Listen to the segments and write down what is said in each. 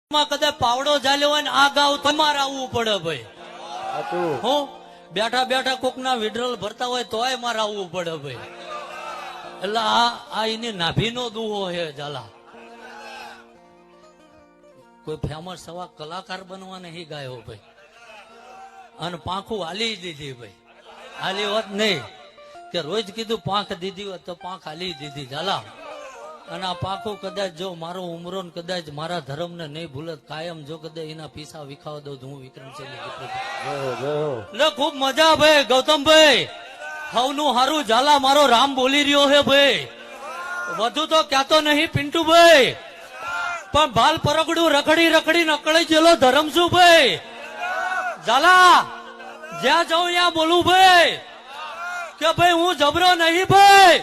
કદાચ પાવડો ઝાલ્યો હોય ને આ ગાવ તમારે આવવું પડે ભાઈ. હું બેઠા બેઠા કોક ના વિડ્રોલ ભરતા હોય તોય મારે આવવું પડે ભાઈ. એટલે આ એની નાભીનો દુહો છે ઝાલા. કોઈ ફેમસ સવા કલાકાર બનવા નહીં ગાયો ભાઈ. અને પાંખું હાલી દીધી ભાઈ. હાલી હોત નહીં કે રોજ કીધું પાંખ દીધી હોત તો પાંખ હાલી દીધી ઝાલા. અને આ પાખું કદાચ જો મારો ઉમરો કદાચ મારા ધર્મ ને નહીં ભૂલત કાયમ જો કદાચ એના પીસા વિખાવ દઉં તો હું વિક્રમસિંહ ખૂબ મજા ભાઈ. ગૌતમભાઈ હવનું હારું ઝાલા મારો રામ બોલી રહ્યો હે ભાઈ. વધુ તો ક્યાતો નહીં પિન્ટુભાઈ, પણ ભાલ પરગડું રખડી રખડી નકળી ગયેલો ધર્મ શું ભાઈ. ઝાલા જ્યાં જાઉં ત્યાં બોલું ભાઈ કે ભાઈ હું જબરો નહીં ભાઈ,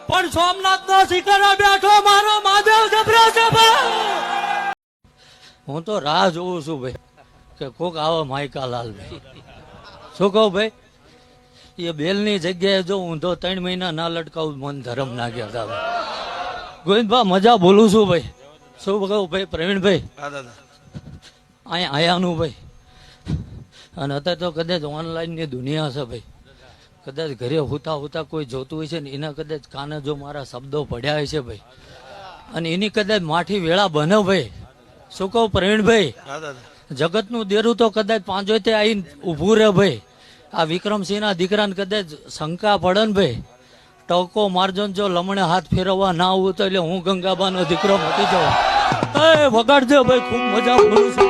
પણ સોમનાથ નો શિખરે બેઠો મારો મહાદેવ જબરો છે ભાઈ. હું તો રાહ જોઉં છું ભાઈ કે કોક આવે માયકાલાલ ભાઈ. શું કહું ભાઈ, એ બેલ ની જગ્યાએ જો હું તો 3 મહિના ના લટકાવું મન ધરમ ના ગયા હતા ભાઈ. ગોવિંદભાઈ મજા બોલું છું ભાઈ. શું કહું ભાઈ પ્રવીણભાઈ, અહીંયા આયાનું ભાઈ. અને અત્યારે તો કદાચ ઓનલાઈન ની દુનિયા છે ભાઈ. કદાચ ઘરે હુતા હુતા કોઈ જોતું હોય છે ને એના કદાચ કાને જો મારા શબ્દો પડ્યા હોય છે ભાઈ, અને એની કદાચ માઠી વેળા બને ભાઈ. શું કહું પ્રવીણભાઈ, જગતનું દેરું તો કદાચ પાંચોતે આવીને ઉભું રહે ભાઈ. આ વિક્રમસિંહ ના દીકરાને કદાચ શંકા પડે ને ભાઈ, ટકો મારજો જો લમણે હાથ ફેરવવા ના આવું તો એટલે હું ગંગાબાનો દીકરો મટી જાઉં. વગાડજો ભાઈ, ખૂબ મજા બોલું છું.